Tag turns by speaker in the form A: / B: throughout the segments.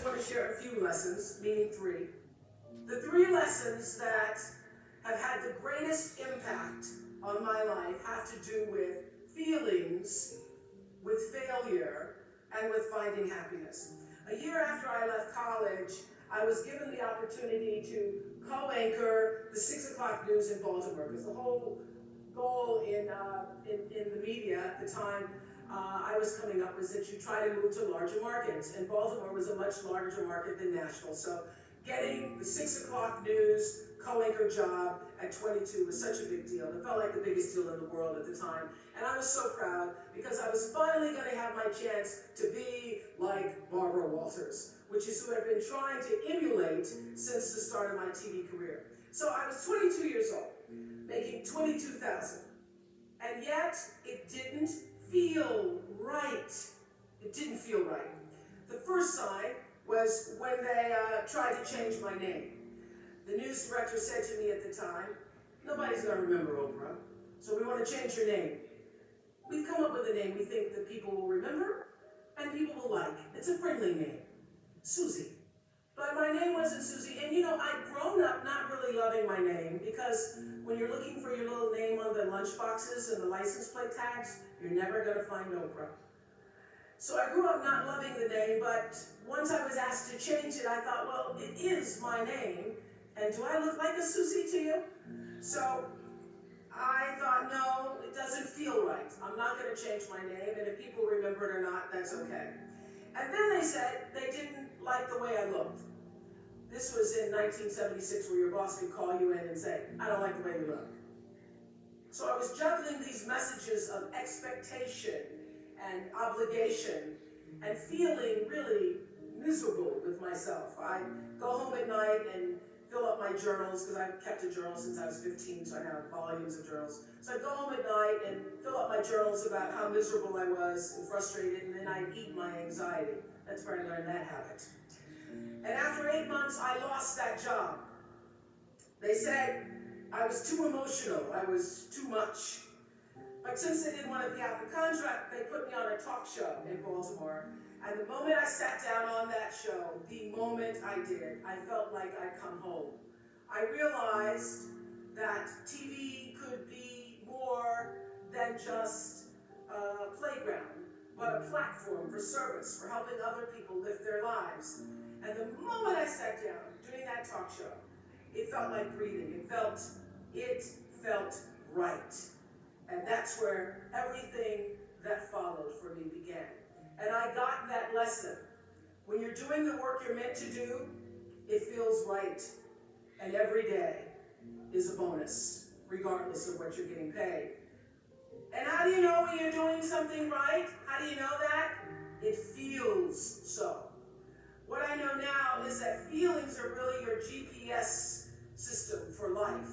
A: want to share a few lessons, meaning three. The three lessons that have had the greatest impact on my life have to do with feelings, with failure, and with finding happiness. A year after I left college, I was given the opportunity to co-anchor the 6 o'clock news in Baltimore, because the whole goal in the media at the time I was coming up was that you try to move to larger markets, and Baltimore was a much larger market than Nashville. So getting the 6 o'clock news co-anchor job at 22 was such a big deal. It felt like the biggest deal in the world at the time. And I was so proud because I was finally going to have my chance to be like Barbara Walters, which is what I've been trying to emulate since the start of my TV career. So I was 22 years old, making $22,000. And yet it didn't feel right. It didn't feel right. The first sign was when they tried to change my name. The news director said to me at the time, "Nobody's going to remember Oprah, so we want to change your name. We've come up with a name we think that people will remember and people will like. It's a friendly name, Susie." But my name wasn't Susie, and I'd grown up not really loving my name, because when you're looking for your little name on the lunch boxes and the license plate tags, you're never going to find Oprah. So I grew up not loving the name, but once I was asked to change it, I thought, well, it is my name, and do I look like a Susie to you? So I thought, no, it doesn't feel right. I'm not going to change my name, and if people remember it or not, that's okay. And then they said they didn't like the way I looked. This was in 1976, where your boss could call you in and say, "I don't like the way you look." So I was juggling these messages of expectation and obligation and feeling really miserable with myself. I go home at night and fill up my journals, because I've kept a journal since I was 15, so I have volumes of journals. So I'd go home at night and fill up my journals about how miserable I was and frustrated, and then I'd eat my anxiety. That's where I learned that habit. And after 8 months, I lost that job. They said I was too emotional, I was too much. But since they didn't want to be out the contract, they put me on a talk show in Baltimore. And the moment I sat down on that show, the moment I did, I felt like I'd come home. I realized that TV could be more than just a playground, but a platform for service, for helping other people live their lives. And the moment I sat down doing that talk show, it felt like breathing. It felt right. And that's where everything that followed for me began. And I got that lesson. When you're doing the work you're meant to do, it feels right. And every day is a bonus, regardless of what you're getting paid. And how do you know when you're doing something right? How do you know that? It feels so. What I know now is that feelings are really your GPS system for life.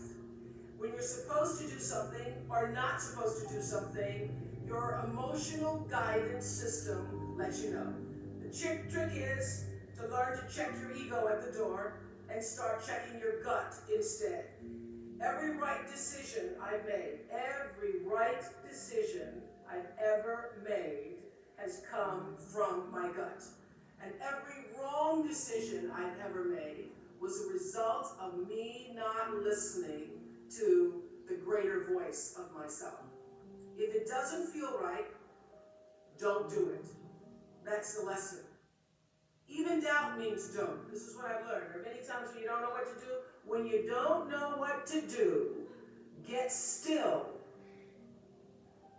A: When you're supposed to do something or not supposed to do something, your emotional guidance system lets you know. The trick is to learn to check your ego at the door and start checking your gut instead. Every right decision I've made, every right decision I've ever made has come from my gut. And every wrong decision I've ever made was a result of me not listening to the greater voice of myself. If it doesn't feel right, don't do it. That's the lesson. Even doubt means don't. This is what I've learned. There are many times when you don't know what to do. When you don't know what to do, get still.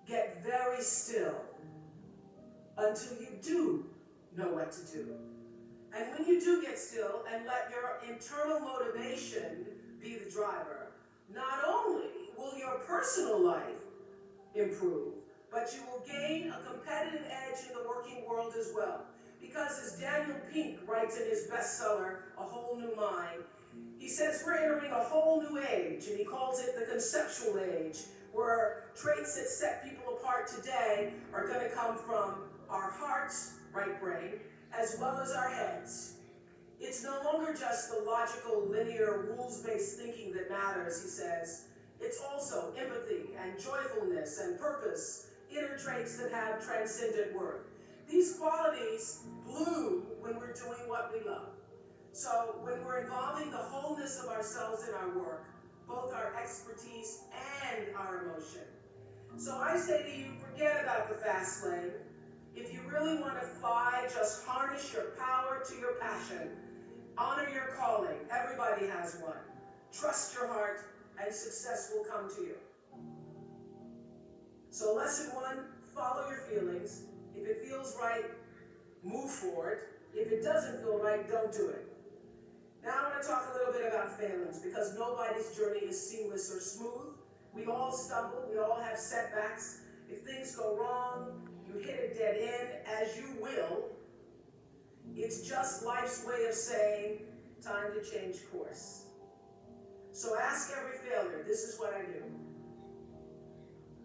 A: Get very still until you do know what to do. And when you do get still and let your internal motivation be the driver, not only will your personal life improve, but you will gain a competitive edge in the working world as well. Because as Daniel Pink writes in his bestseller, A Whole New Mind, he says we're entering a whole new age, and he calls it the conceptual age, where traits that set people apart today are going to come from our hearts, right brain, as well as our heads. It's no longer just the logical, linear, rules-based thinking that matters, he says. It's also empathy and joyfulness and purpose, inner traits that have transcendent worth. these qualities bloom when we're doing what we love. So when we're involving the wholeness of ourselves in our work, both our expertise and our emotion. So I say to you, forget about the fast lane. If you really want to fly, just harness your power to your passion. Honor your calling. Everybody has one. Trust your heart, and success will come to you. So lesson 1, follow your feelings. If it feels right, move forward. If it doesn't feel right, don't do it. Now I want to talk a little bit about failings, because nobody's journey is seamless or smooth. We all stumble, we all have setbacks. If things go wrong, you hit a dead end, as you will. It's just life's way of saying, time to change course. So ask every failure. This is what I do.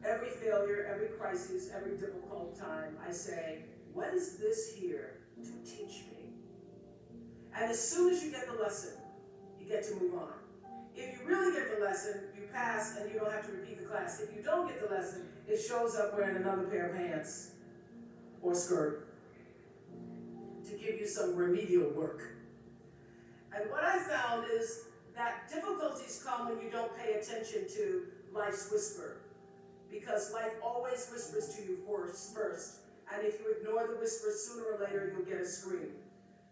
A: Every failure, every crisis, every difficult time, I say, what is this here to teach me? And as soon as you get the lesson, you get to move on. If you really get the lesson, you pass and you don't have to repeat the class. If you don't get the lesson, it shows up wearing another pair of pants or skirt to give you some remedial work. And what I found is that difficulties come when you don't pay attention to life's whisper, because life always whispers to you first, and if you ignore the whisper, sooner or later you'll get a scream.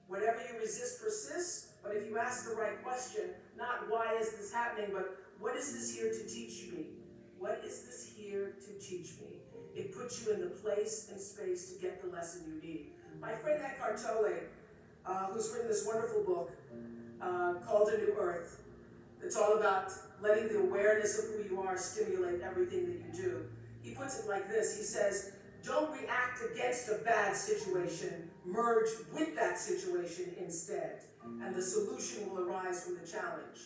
A: Whatever you resist persists, but if you ask the right question, not why is this happening, but what is this here to teach me? What is this here to teach me? It puts you in the place and space to get the lesson you need. My friend Eckhart Tolle, who's written this wonderful book called A New Earth, it's all about letting the awareness of who you are stimulate everything that you do. He puts it like this. He says, don't react against a bad situation, merge with that situation instead, and the solution will arise from the challenge.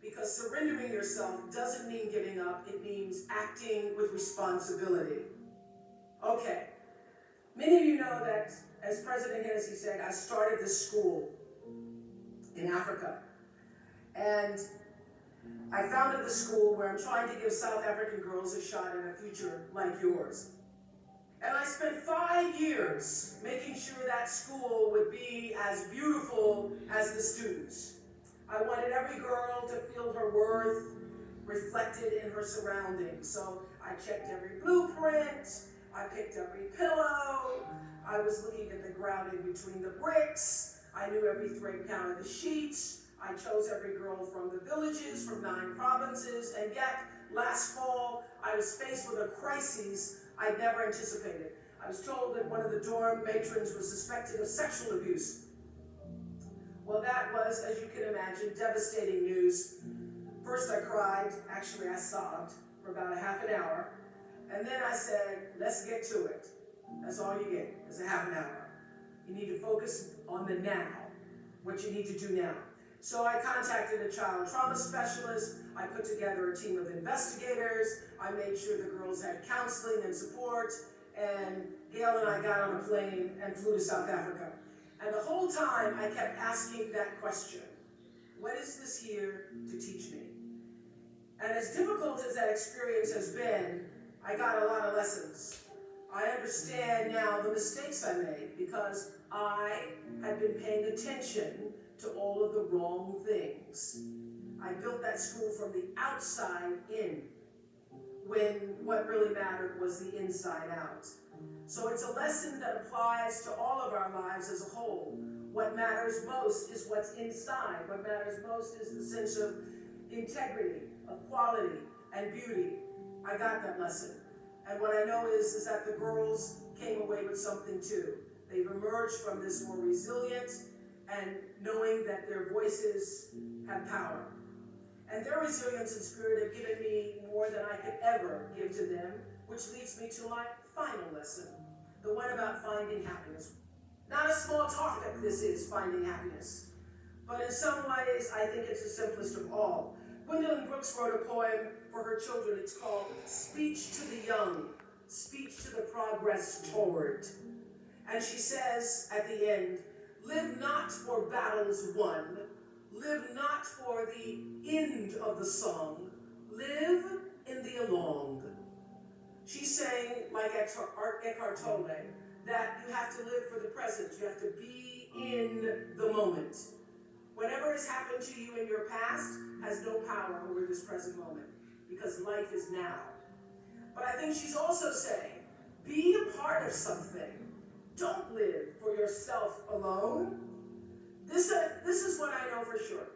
A: Because surrendering yourself doesn't mean giving up, it means acting with responsibility. Okay, many of you know that, as President Hennessy said, I started this school in Africa. And I founded the school where I'm trying to give South African girls a shot at a future like yours. And I spent 5 years making sure that school would be as beautiful as the students. I wanted every girl to feel her worth reflected in her surroundings. So I checked every blueprint, I picked every pillow, I was looking at the ground in between the bricks, I knew every thread count of the sheets, I chose every girl from the villages, from 9 provinces, and yet, last fall, I was faced with a crisis I'd never anticipated. I was told that one of the dorm matrons was suspected of sexual abuse. Well, that was, as you can imagine, devastating news. First I cried, actually I sobbed for about a half an hour, and then I said, let's get to it. That's all you get, is a half an hour. You need to focus on the now, what you need to do now. So I contacted a child trauma specialist, I put together a team of investigators, I made sure the girls had counseling and support, and Gail and I got on a plane and flew to South Africa. And the whole time I kept asking that question, what is this here to teach me? And as difficult as that experience has been, I got a lot of lessons. I understand now the mistakes I made because I had been paying attention to all of the wrong things. I built that school from the outside in, when what really mattered was the inside out. So it's a lesson that applies to all of our lives as a whole. What matters most is what's inside. What matters most is the sense of integrity, of quality, and beauty. I got that lesson. And what I know is that the girls came away with something too. They've emerged from this more resilient and knowing that their voices have power. And their resilience and spirit have given me more than I could ever give to them, which leads me to my final lesson, the one about finding happiness. Not a small topic this is, finding happiness, but in some ways I think it's the simplest of all. Gwendolyn Brooks wrote a poem for her children. It's called Speech to the Young, Speech to the Progress Toward. And she says at the end, live not for battles won, live not for the end of the song, live in the along. She's saying, like Eckhart Tolle, that you have to live for the present. You have to be in the moment. Whatever has happened to you in your past has no power over this present moment, because life is now. But I think she's also saying, be a part of something. Don't live for yourself alone. This is what I know for sure.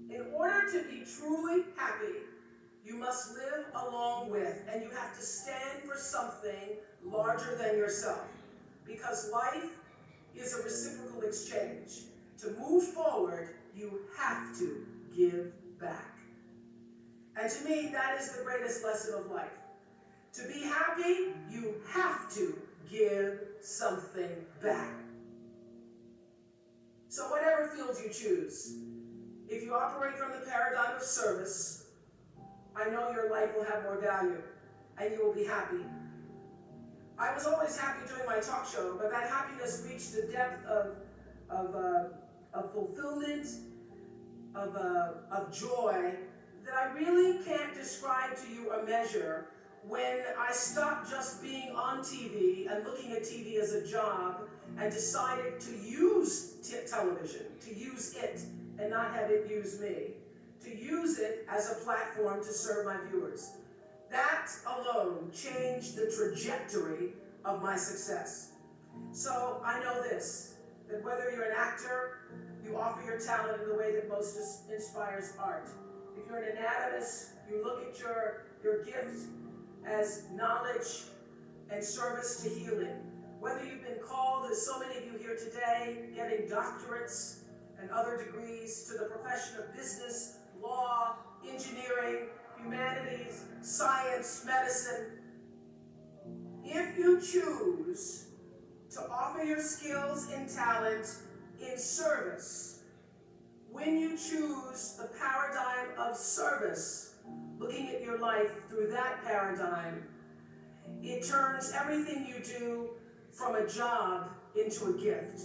A: In order to be truly happy, you must live along with, and you have to stand for something larger than yourself. Because life is a reciprocal exchange. To move forward, you have to give back. And to me, that is the greatest lesson of life. To be happy, you have to give something back. So whatever field you choose, if you operate from the paradigm of service, I know your life will have more value and you will be happy. I was always happy doing my talk show, but that happiness reached a depth of fulfillment, of joy, that I really can't describe to you or measure when I stopped just being on TV and looking at TV as a job and decided to use television, to use it and not have it use me, to use it as a platform to serve my viewers. That alone changed the trajectory of my success. So I know this, that whether you're an actor, you offer your talent in the way that most inspires art. If you're an anatomist, you look at your gift as knowledge and service to healing. Whether you've been called, as so many of you here today, getting doctorates and other degrees, to the profession of business, law, engineering, humanities, science, medicine, if you choose to offer your skills and talent in service, when you choose the paradigm of service, looking at your life through that paradigm, it turns everything you do from a job into a gift.